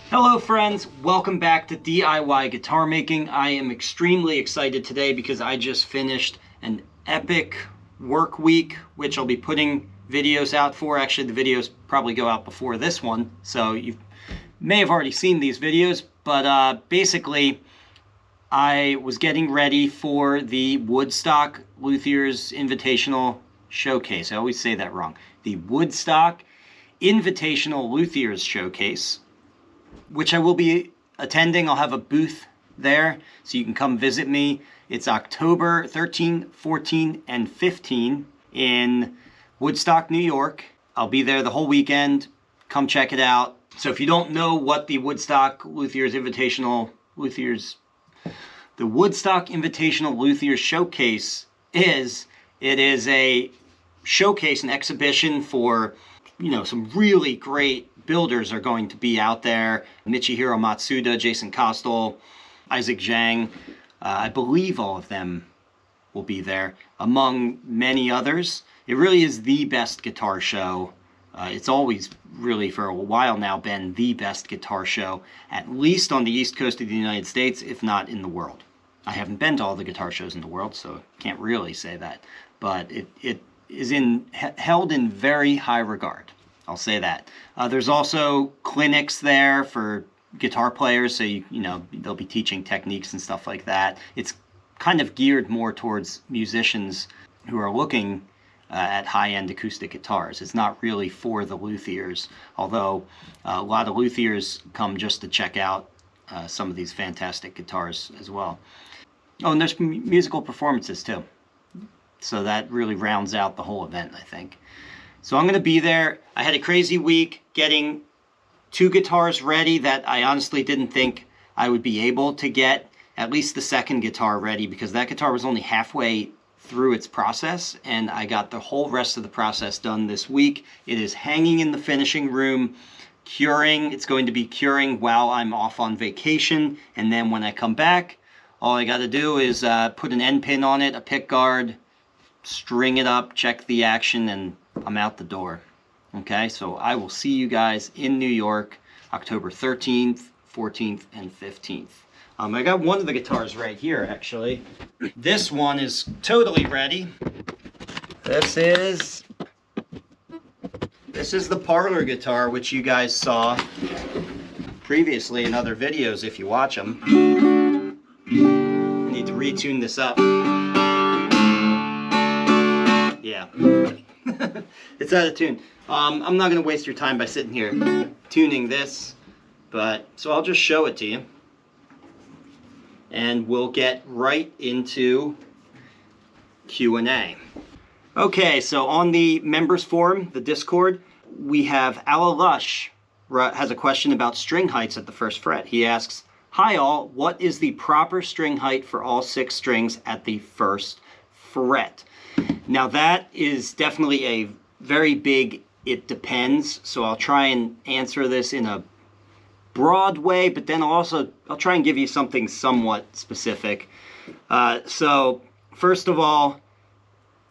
Hello friends, welcome back to DIY guitar making. I am extremely excited today because I just finished an epic work week, which I'll be putting videos out for. Actually, the videos probably go out before this one, so you may have already seen these videos, but basically I was getting ready for the Woodstock Luthiers Invitational Showcase. I always say that wrong. The Woodstock Invitational Luthiers Showcase, which I will be attending. I'll have a booth there, so you can come visit me. It's October 13, 14, and 15 in Woodstock, New York. I'll be there the whole weekend. Come check it out. So if you don't know what the Woodstock Invitational Luthiers Showcase is, it is a showcase, an exhibition for, some really great builders are going to be out there. Michihiro Matsuda, Jason Kostel, Isaac Zhang. I believe all of them will be there, among many others. It really is the best guitar show. It's always really, for a while now, been the best guitar show, at least on the East Coast of the United States, if not in the world. I haven't been to all the guitar shows in the world, so can't really say that. But it is held in very high regard. I'll say that. There's also clinics there for guitar players, so they'll be teaching techniques and stuff like that. It's kind of geared more towards musicians who are looking at high-end acoustic guitars. It's not really for the luthiers, although a lot of luthiers come just to check out some of these fantastic guitars as well. Oh, and there's musical performances too. So that really rounds out the whole event, I think. So I'm going to be there. I had a crazy week getting 2 guitars ready that I honestly didn't think I would be able to get at least the second guitar ready, because that guitar was only halfway through its process, and I got the whole rest of the process done this week. It is hanging in the finishing room, curing. It's going to be curing while I'm off on vacation, and then when I come back, all I got to do is put an end pin on it, a pick guard, string it up, check the action, and I'm out the door. Okay, so I will see you guys in New York, October 13th, 14th, and 15th. I got one of the guitars right here, actually. This one is totally ready. This is the parlor guitar, which you guys saw previously in other videos if you watch them. I need to retune this up. Yeah. It's out of tune. I'm not going to waste your time by sitting here tuning this, so I'll just show it to you. And we'll get right into Q&A. Okay, so on the members forum, the Discord, we have Ala Lush has a question about string heights at the first fret. He asks, "Hi all, what is the proper string height for all 6 strings at the first fret?" Now that is definitely a very big it depends, so I'll try and answer this in a broad way, but then I'll try and give you something somewhat specific. So first of all,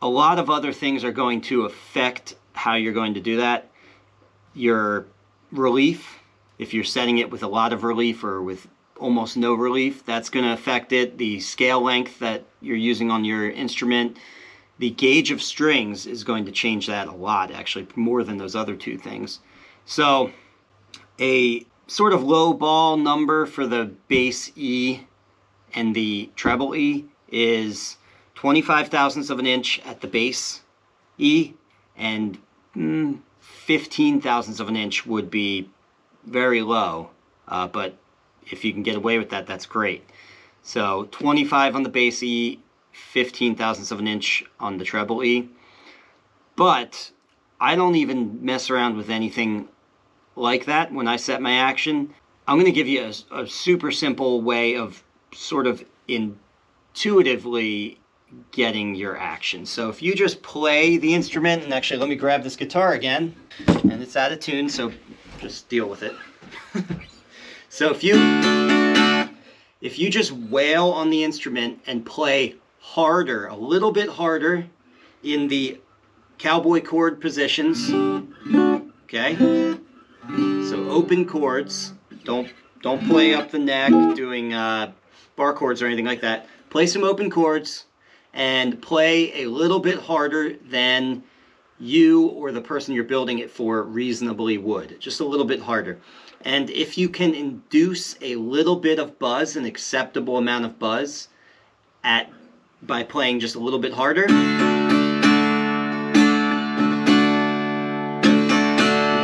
a lot of other things are going to affect how you're going to do that. Your relief, if you're setting it with a lot of relief or with almost no relief, that's going to affect it. The scale length that you're using on your instrument, the gauge of strings is going to change that a lot, actually, more than those other 2 things. So a sort of low ball number for the bass E and the treble E is 25 thousandths of an inch at the bass E, and 15 thousandths of an inch would be very low, but if you can get away with that, that's great. So 25 on the bass E, 15 thousandths of an inch on the treble E. But I don't even mess around with anything like that when I set my action. I'm going to give you a super simple way of sort of intuitively getting your action. So if you just play the instrument, and actually let me grab this guitar again, and it's out of tune, so just deal with it. So if you just wail on the instrument and play harder, a little bit harder in the cowboy chord positions, okay? So open chords, Don't play up the neck doing bar chords or anything like that. Play some open chords and play a little bit harder than you or the person you're building it for reasonably would. Just a little bit harder. And if you can induce a little bit of buzz, an acceptable amount of buzz, by playing just a little bit harder, you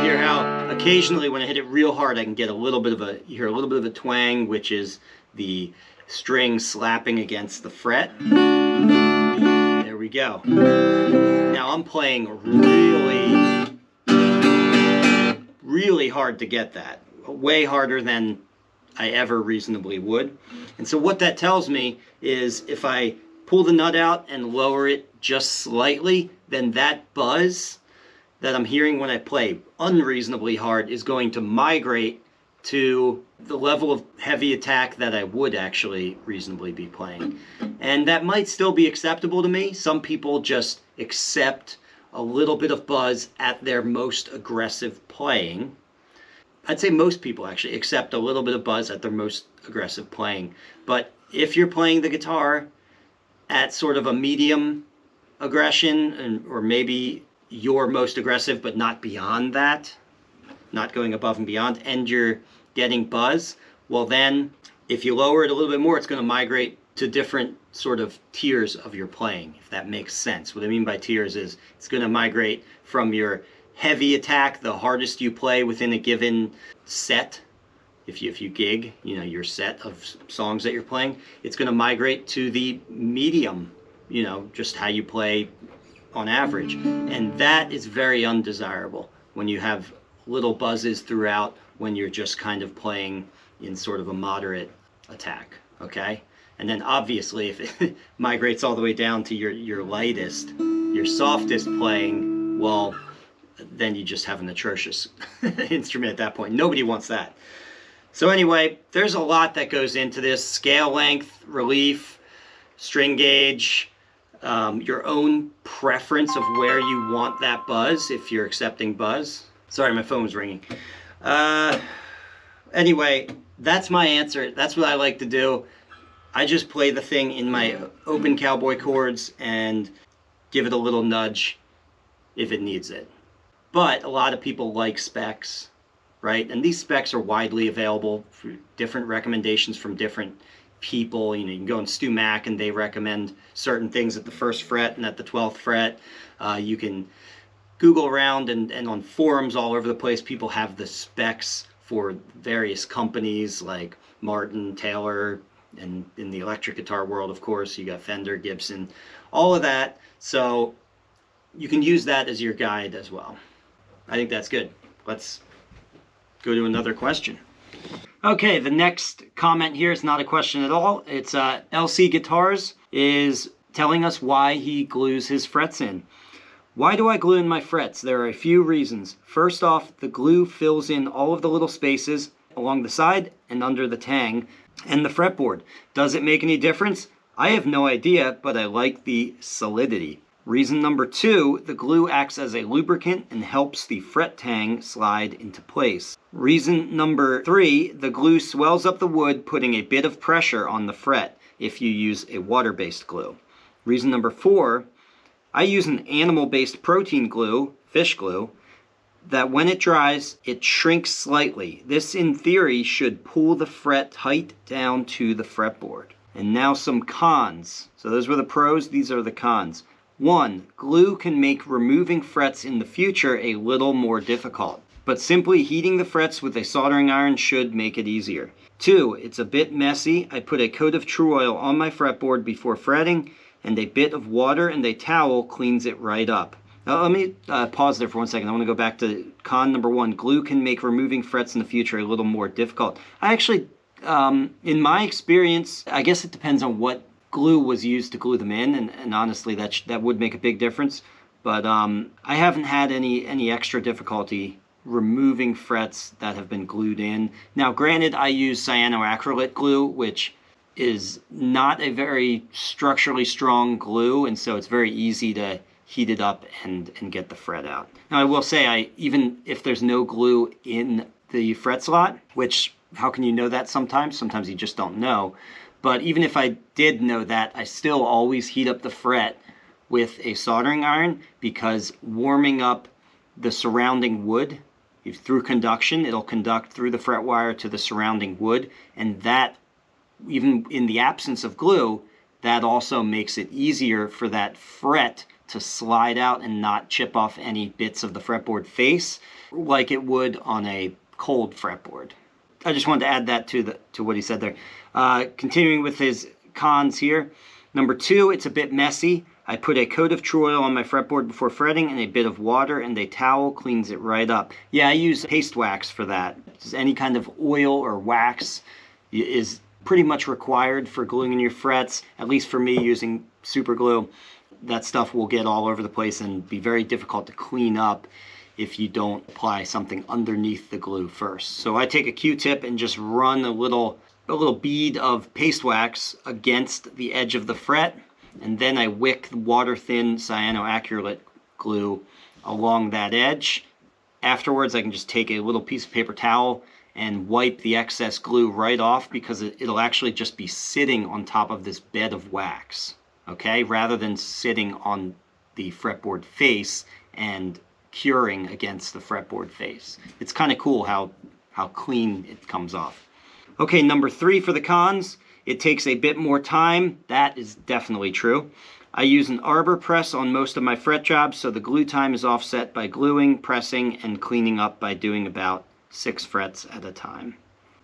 hear how occasionally when I hit it real hard, I can get you hear a little bit of a twang, which is the string slapping against the fret. There we go. Now I'm playing really hard to get that. Way harder than I ever reasonably would. And so what that tells me is if I pull the nut out and lower it just slightly, then that buzz that I'm hearing when I play unreasonably hard is going to migrate to the level of heavy attack that I would actually reasonably be playing. And that might still be acceptable to me. Some people just accept a little bit of buzz at their most aggressive playing. I'd say most people actually accept a little bit of buzz at their most aggressive playing. But if you're playing the guitar at sort of a medium aggression, or maybe your most aggressive but not beyond that, not going above and beyond, and you're getting buzz, well then, if you lower it a little bit more, it's going to migrate to different sort of tiers of your playing, if that makes sense. What I mean by tiers is it's going to migrate from your heavy attack, the hardest you play within a given set. If you gig, your set of songs that you're playing, it's going to migrate to the medium, just how you play on average. And that is very undesirable when you have little buzzes throughout, when you're just kind of playing in sort of a moderate attack, okay? And then obviously if it migrates all the way down to your lightest, your softest playing, well, then you just have an atrocious instrument at that point. Nobody wants that. So anyway, there's a lot that goes into this. Scale length, relief, string gauge, your own preference of where you want that buzz, if you're accepting buzz. Sorry, my phone was ringing. Anyway, that's my answer. That's what I like to do. I just play the thing in my open cowboy chords and give it a little nudge if it needs it. But a lot of people like specs, right? And these specs are widely available for different recommendations from different people. You can go on Stu Mac and they recommend certain things at the 1st fret and at the 12th fret. You can Google around and on forums all over the place, people have the specs for various companies like Martin, Taylor, and in the electric guitar world, of course, you got Fender, Gibson, all of that. So you can use that as your guide as well. I think that's good. Let's go to another question. Okay, the next comment here is not a question at all. It's LC Guitars is telling us why he glues his frets in. Why do I glue in my frets? There are a few reasons. First off, the glue fills in all of the little spaces along the side and under the tang and the fretboard. Does it make any difference? I have no idea, but I like the solidity. Reason number 2, the glue acts as a lubricant and helps the fret tang slide into place. Reason number 3, the glue swells up the wood, putting a bit of pressure on the fret if you use a water-based glue. Reason number 4, I use an animal-based protein glue, fish glue, that when it dries, it shrinks slightly. This, in theory, should pull the fret tight down to the fretboard. And now some cons. So those were the pros, these are the cons. 1, glue can make removing frets in the future a little more difficult, but simply heating the frets with a soldering iron should make it easier. 2, it's a bit messy. I put a coat of Tru Oil on my fretboard before fretting, and a bit of water and a towel cleans it right up. Now, let me pause there for 1 second. I want to go back to con number 1. Glue can make removing frets in the future a little more difficult. I actually, in my experience, I guess it depends on what glue was used to glue them in, and honestly, that would make a big difference. But I haven't had any extra difficulty removing frets that have been glued in. Now, granted, I use cyanoacrylate glue, which is not a very structurally strong glue, and so it's very easy to heat it up and get the fret out. Now, I will say, even if there's no glue in the fret slot, which how can you know that sometimes? Sometimes you just don't know. But even if I did know that, I still always heat up the fret with a soldering iron, because warming up the surrounding wood, if through conduction, it'll conduct through the fret wire to the surrounding wood, and that, even in the absence of glue, that also makes it easier for that fret to slide out and not chip off any bits of the fretboard face like it would on a cold fretboard. I just wanted to add that to what he said there. Continuing with his cons here. Number 2, it's a bit messy. I put a coat of Tru Oil on my fretboard before fretting, and a bit of water and a towel cleans it right up. Yeah, I use paste wax for that. Just any kind of oil or wax is pretty much required for gluing in your frets, at least for me using super glue. That stuff will get all over the place and be very difficult to clean up if you don't apply something underneath the glue first. So I take a Q-tip and just run a little bead of paste wax against the edge of the fret, and then I wick water-thin cyanoacrylate glue along that edge. Afterwards, I can just take a little piece of paper towel and wipe the excess glue right off, because it'll actually just be sitting on top of this bed of wax, okay, rather than sitting on the fretboard face and curing against the fretboard face. It's kind of cool how clean it comes off. Okay, number 3 for the cons. It takes a bit more time. That is definitely true. I use an arbor press on most of my fret jobs, so the glue time is offset by gluing, pressing, and cleaning up by doing about 6 frets at a time.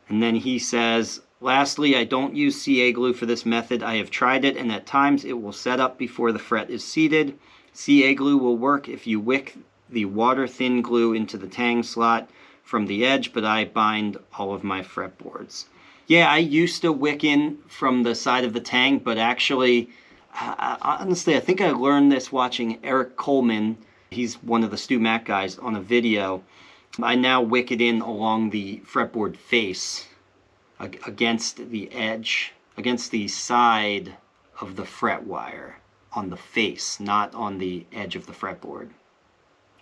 And then he says, lastly, I don't use CA glue for this method. I have tried it, and at times it will set up before the fret is seated. CA glue will work if you wick the water-thin glue into the tang slot from the edge, but I bind all of my fretboards. Yeah, I used to wick in from the side of the tang, but actually, honestly, I think I learned this watching Eric Coleman. He's one of the Stu Mac guys on a video. I now wick it in along the fretboard face against the edge, against the side of the fret wire on the face, not on the edge of the fretboard.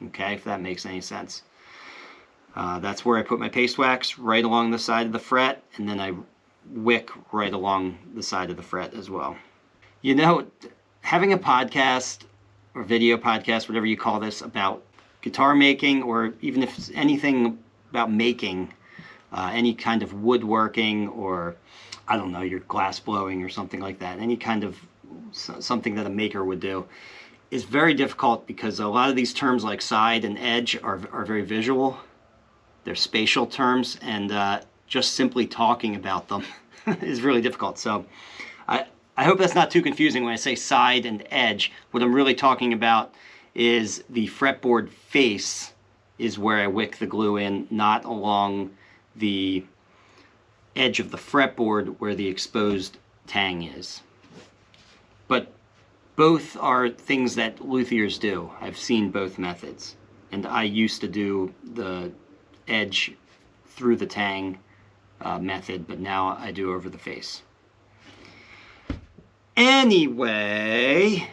Okay, if that makes any sense. That's where I put my paste wax, right along the side of the fret, and then I wick right along the side of the fret as well. You know, having a podcast or video podcast, whatever you call this, about guitar making, or even if it's anything about making, any kind of woodworking, or I don't know, your glass blowing or something like that, any kind of something that a maker would do, is very difficult, because a lot of these terms like side and edge are very visual. They're spatial terms, and just simply talking about them is really difficult. So I hope that's not too confusing when I say side and edge. What I'm really talking about is the fretboard face is where I wick the glue in, not along the edge of the fretboard where the exposed tang is. But both are things that luthiers do. I've seen both methods, and I used to do the edge through the tang method, but now I do over the face. Anyway,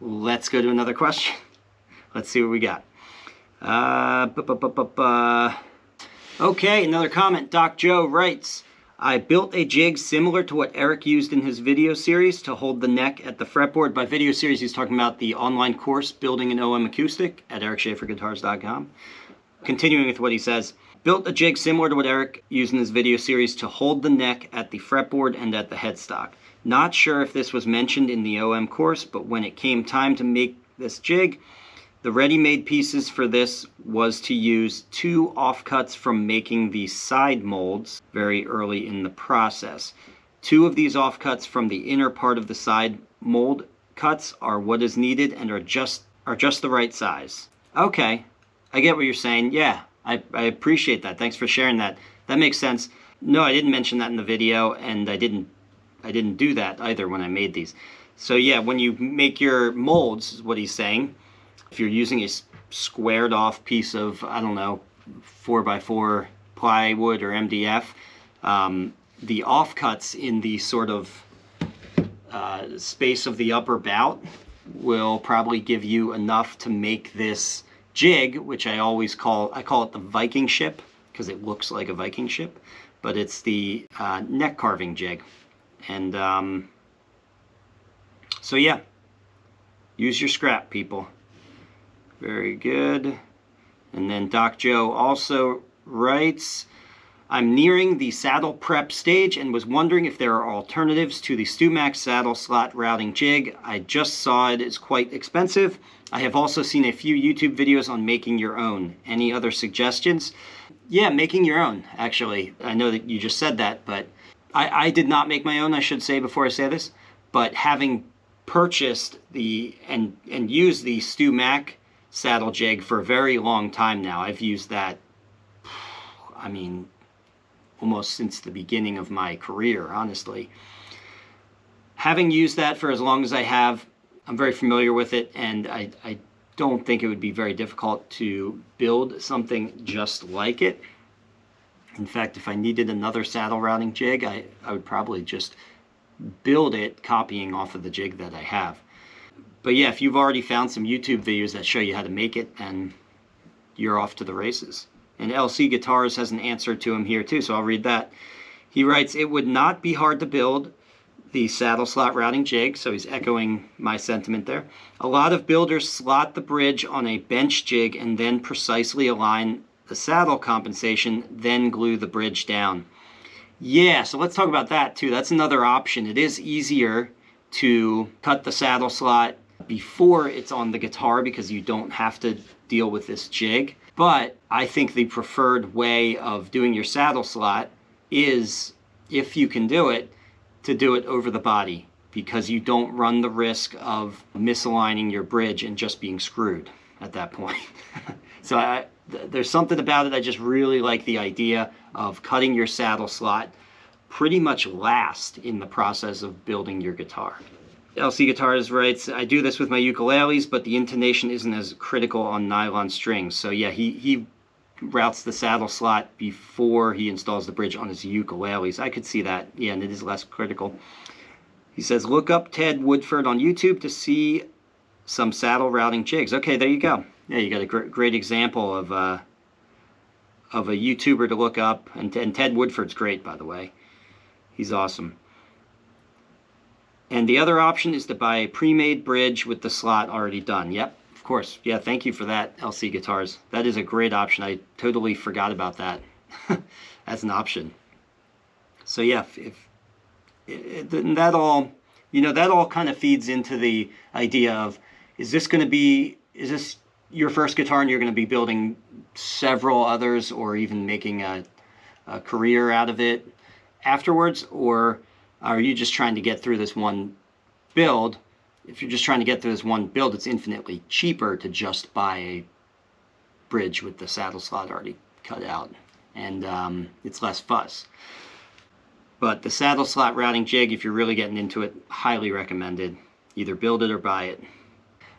let's go to another question. Let's see what we got. Okay, another comment. Doc Joe writes, I built a jig similar to what Eric used in his video series to hold the neck at the fretboard. By video series, he's talking about the online course, Building an OM Acoustic, at ericschaferguitars.com. Continuing with what he says, built a jig similar to what Eric used in his video series to hold the neck at the fretboard and at the headstock. Not sure if this was mentioned in the OM course, but when it came time to make this jig, the ready-made pieces for this was to use 2 offcuts from making the side molds very early in the process. 2 of these offcuts from the inner part of the side mold cuts are what is needed and are just the right size. Okay, I get what you're saying. Yeah, I appreciate that. Thanks for sharing that. That makes sense. No, I didn't mention that in the video, and I didn't do that either when I made these. So yeah, when you make your molds, is what he's saying, if you're using a squared off piece of, I don't know, 4x4 plywood or MDF, the offcuts in the sort of space of the upper bout will probably give you enough to make this jig, which I call it the Viking ship. because it looks like a Viking ship, but it's the neck carving jig. And so yeah, use your scrap, people. Very good. And then Doc Joe also writes, I'm nearing the saddle prep stage and was wondering if there are alternatives to the StewMax saddle slot routing jig. I just saw it is quite expensive. I have also seen a few YouTube videos on making your own. Any other suggestions? Yeah, making your own, actually. I know that you just said that, but I did not make my own, I should say before I say this. But having purchased and used the StewMax saddle jig for a very long time now. I've used that, I mean, almost since the beginning of my career, honestly. Having used that for as long as I have, I'm very familiar with it, and I don't think it would be very difficult to build something just like it. In fact, if I needed another saddle routing jig, I would probably just build it copying off of the jig that I have. But yeah, if you've already found some YouTube videos that show you how to make it, and you're off to the races. And LC Guitars has an answer to him here too, so I'll read that. He writes, it would not be hard to build the saddle slot routing jig, so he's echoing my sentiment there. A lot of builders slot the bridge on a bench jig and then precisely align the saddle compensation, then glue the bridge down. Yeah, so let's talk about that too. That's another option. It is easier to cut the saddle slot before it's on the guitar because you don't have to deal with this jig. But I think the preferred way of doing your saddle slot is, if you can do it, to do it over the body, because you don't run the risk of misaligning your bridge and just being screwed at that point. So there's something about it. I just really like the idea of cutting your saddle slot pretty much last in the process of building your guitar. LC Guitars writes, I do this with my ukuleles, but the intonation isn't as critical on nylon strings. So yeah, he routes the saddle slot before he installs the bridge on his ukuleles. I could see that, yeah, and it is less critical. He says, look up Ted Woodford on YouTube to see some saddle routing jigs. Okay, there you go. Yeah, you got a great example of a YouTuber to look up. And Ted Woodford's great, by the way. He's awesome. And the other option is to buy a pre-made bridge with the slot already done. Yep, of course. Yeah, thank you for that, LC Guitars. That is a great option. I totally forgot about that. That's an option. So yeah, that all, that all kind of feeds into the idea of, is this your first guitar and you're going to be building several others, or even making a career out of it afterwards? Or are you just trying to get through this one build? If you're just trying to get through this one build, it's infinitely cheaper to just buy a bridge with the saddle slot already cut out, and it's less fuss. But the saddle slot routing jig, if you're really getting into it, highly recommended. Either build it or buy it.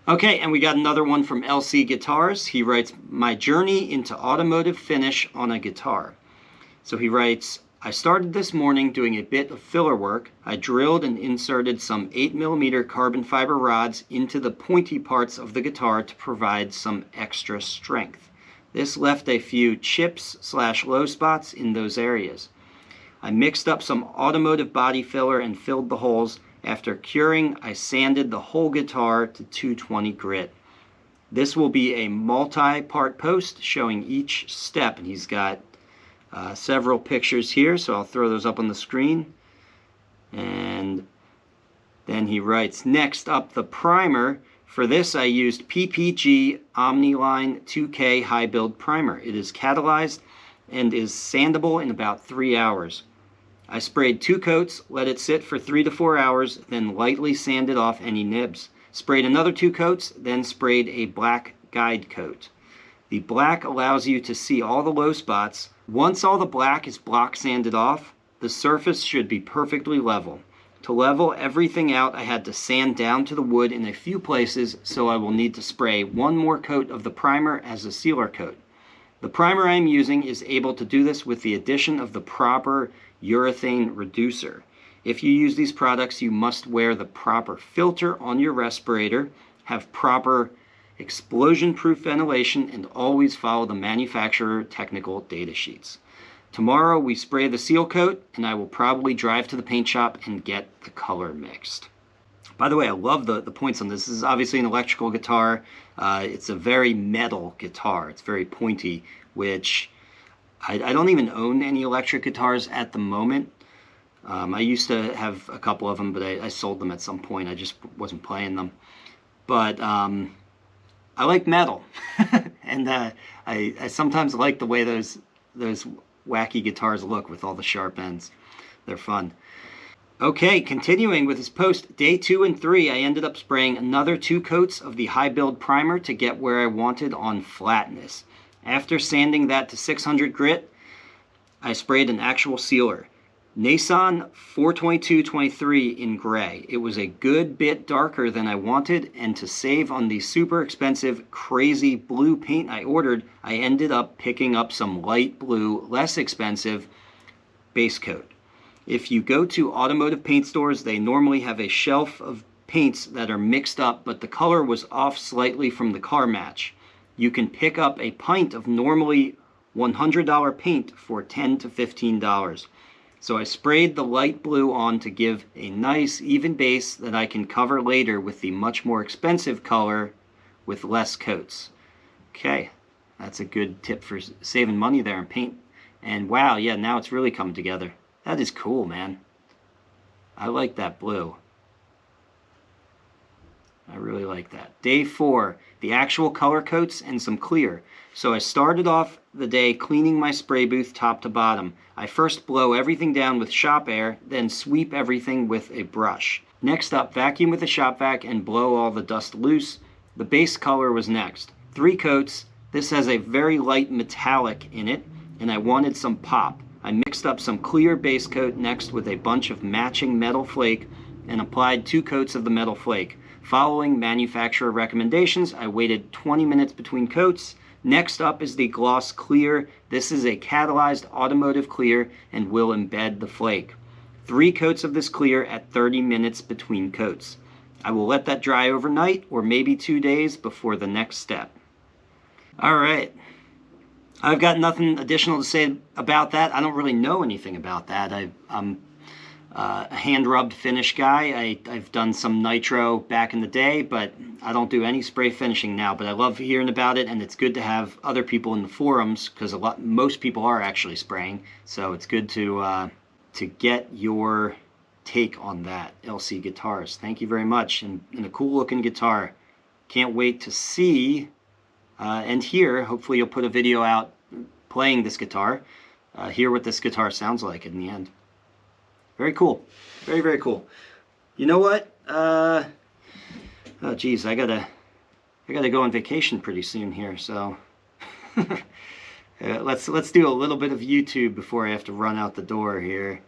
Okay, and we got another one from LC Guitars. He writes, my journey into automotive finish on a guitar. So he writes, I started this morning doing a bit of filler work. I drilled and inserted some 8mm carbon fiber rods into the pointy parts of the guitar to provide some extra strength. This left a few chips/low spots in those areas. I mixed up some automotive body filler and filled the holes. After curing, I sanded the whole guitar to 220 grit. This will be a multi-part post showing each step, and he's got several pictures here, so I'll throw those up on the screen. And then he writes, next up, the primer. For this, I used PPG OmniLine 2K High Build Primer. It is catalyzed and is sandable in about 3 hours. I sprayed 2 coats, let it sit for 3 to 4 hours, then lightly sanded off any nibs. Sprayed another 2 coats, then sprayed a black guide coat. The black allows you to see all the low spots. Once all the black is block sanded off, the surface should be perfectly level. To level everything out, I had to sand down to the wood in a few places, so I will need to spray 1 more coat of the primer as a sealer coat. The primer I am using is able to do this with the addition of the proper urethane reducer. If you use these products, you must wear the proper filter on your respirator, have proper explosion-proof ventilation, and always follow the manufacturer technical data sheets. Tomorrow we spray the seal coat, and I will probably drive to the paint shop and get the color mixed. By the way, I love the points on this. This is obviously an electrical guitar. It's a very metal guitar. It's very pointy, which I don't even own any electric guitars at the moment. I used to have a couple of them, but I sold them at some point. I just wasn't playing them. But I like metal, and I sometimes like the way those wacky guitars look with all the sharp ends. They're fun. Okay, continuing with his post, day 2 and 3, I ended up spraying another 2 coats of the high build primer to get where I wanted on flatness. After sanding that to 600 grit, I sprayed an actual sealer. Nason 42223 in gray. It was a good bit darker than I wanted, and to save on the super expensive crazy blue paint I ordered, I ended up picking up some light blue, less expensive base coat. If you go to automotive paint stores, they normally have a shelf of paints that are mixed up, but the color was off slightly from the car match. You can pick up a pint of normally $100 paint for $10 to $15. So I sprayed the light blue on to give a nice even base that I can cover later with the much more expensive color with less coats. Okay, that's a good tip for saving money there on paint. And wow, yeah, now it's really come together. That is cool, man. I like that blue. I really like that. Day 4, the actual color coats and some clear. So I started off the day cleaning my spray booth top to bottom. I first blow everything down with shop air, then sweep everything with a brush. Next up, vacuum with a shop vac and blow all the dust loose. The base color was next. 3 coats. This has a very light metallic in it, and I wanted some pop. I mixed up some clear base coat next with a bunch of matching metal flake and applied 2 coats of the metal flake. Following manufacturer recommendations, I waited 20 minutes between coats. Next up is the gloss clear. This is a catalyzed automotive clear and will embed the flake. 3 coats of this clear at 30 minutes between coats. I will let that dry overnight or maybe 2 days before the next step. All right. I've got nothing additional to say about that. I don't really know anything about that. I'm a hand-rubbed finish guy. I've done some nitro back in the day, but I don't do any spray finishing now. But I love hearing about it, and it's good to have other people in the forums because most people are actually spraying. So it's good to get your take on that. LC Guitars, thank you very much, and a cool-looking guitar. Can't wait to see and hear. Hopefully, you'll put a video out playing this guitar. Hear what this guitar sounds like in the end. Very cool. Very, very cool. You know what? Oh geez, I gotta go on vacation pretty soon here, so let's do a little bit of YouTube before I have to run out the door here.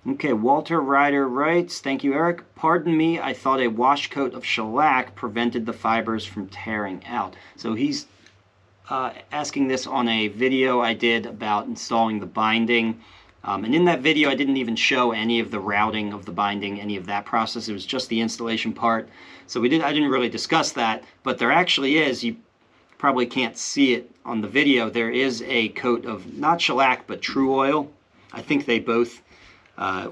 Okay, Walter Ryder writes, thank you, Eric. Pardon me, I thought a wash coat of shellac prevented the fibers from tearing out. So he's asking this on a video I did about installing the binding. And in that video, I didn't even show any of the routing of the binding, any of that process. It was just the installation part. So I didn't really discuss that, but there actually is, you probably can't see it on the video, there is a coat of, not shellac, but Tru Oil. I think they both,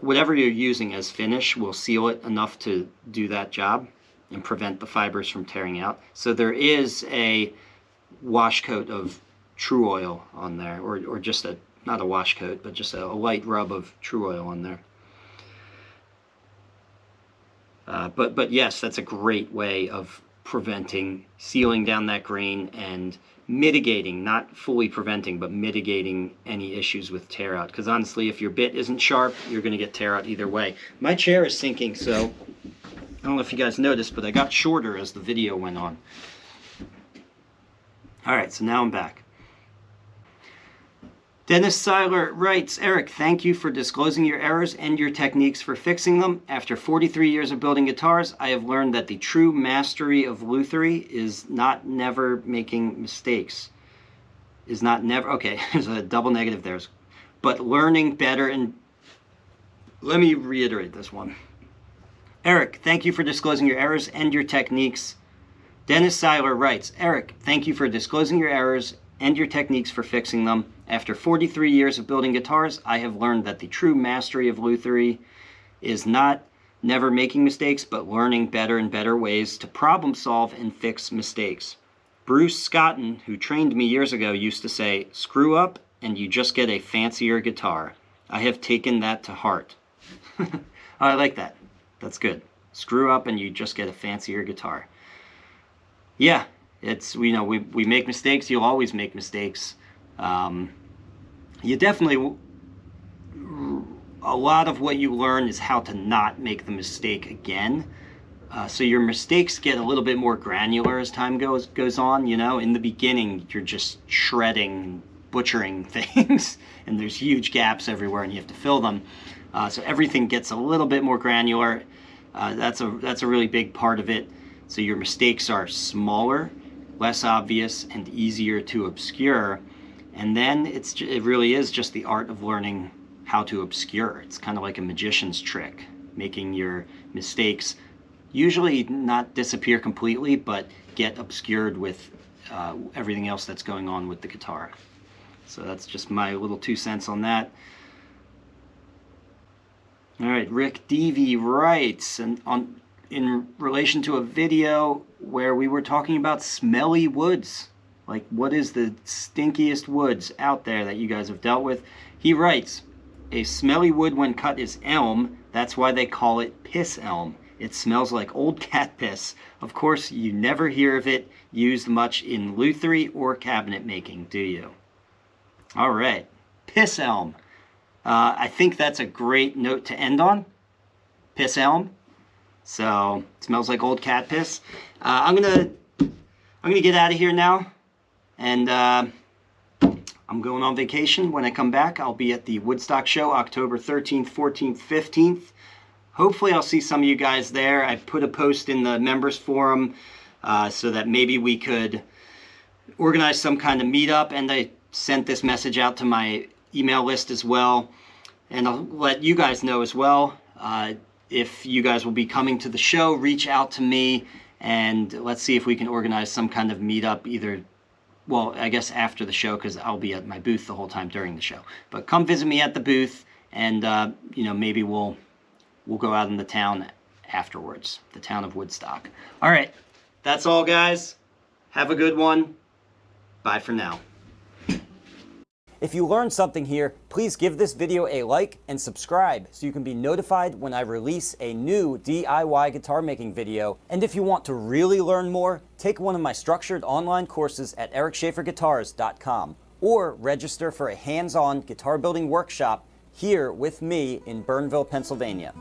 whatever you're using as finish will seal it enough to do that job and prevent the fibers from tearing out. So there is a wash coat of Tru Oil on there, or just a, not a wash coat, but just a light rub of Tru Oil on there. But yes, that's a great way of preventing, sealing down that grain and mitigating, not fully preventing, but mitigating any issues with tear out. Because honestly, if your bit isn't sharp, you're going to get tear out either way. My chair is sinking, so I don't know if you guys noticed, but I got shorter as the video went on. Alright, so now I'm back. Dennis Seiler writes, Eric, thank you for disclosing your errors and your techniques for fixing them. After 43 years of building guitars, I have learned that the true mastery of lutherie is not never making mistakes. Is not never, okay, there's a double negative there. But learning better and, let me reiterate this one. Eric, thank you for disclosing your errors and your techniques Dennis Seiler writes, Eric, thank you for disclosing your errors and your techniques for fixing them. After 43 years of building guitars, I have learned that the true mastery of lutherie is not never making mistakes, but learning better and better ways to problem solve and fix mistakes. Bruce Scotton, who trained me years ago, used to say, screw up and you just get a fancier guitar. I have taken that to heart. I like that. That's good. Screw up and you just get a fancier guitar. Yeah, it's, we make mistakes. You'll always make mistakes. You definitely, a lot of what you learn is how to not make the mistake again. So your mistakes get a little bit more granular as time goes on. In the beginning, you're just shredding and butchering things, and there's huge gaps everywhere, and you have to fill them. So everything gets a little bit more granular. That's a really big part of it. So your mistakes are smaller, less obvious, and easier to obscure. And then it really is just the art of learning how to obscure. It's kind of like a magician's trick, making your mistakes usually not disappear completely, but get obscured with everything else that's going on with the guitar. So that's just my little 2 cents on that. All right, Rick Deavy writes, in relation to a video where we were talking about smelly woods, like what is the stinkiest woods out there that you guys have dealt with? He writes, a smelly wood when cut is elm. That's why they call it piss elm. It smells like old cat piss. Of course, you never hear of it used much in lutherie or cabinet making, do you? All right, piss elm. I think that's a great note to end on. Piss elm. So, it smells like old cat piss. I'm gonna get out of here now, and I'm going on vacation. When I come back, I'll be at the Woodstock show October 13th, 14th, 15th. Hopefully I'll see some of you guys there. I put a post in the members forum so that maybe we could organize some kind of meetup, and I sent this message out to my email list as well. And I'll let you guys know as well. If you guys will be coming to the show, reach out to me, and let's see if we can organize some kind of meetup either, well, I guess after the show, because I'll be at my booth the whole time during the show. But come visit me at the booth, and maybe we'll go out in the town afterwards, the town of Woodstock. All right, that's all, guys. Have a good one. Bye for now. If you learned something here, please give this video a like and subscribe so you can be notified when I release a new DIY guitar making video. And if you want to really learn more, take one of my structured online courses at ericschaferguitars.com or register for a hands-on guitar building workshop here with me in Burnville, Pennsylvania.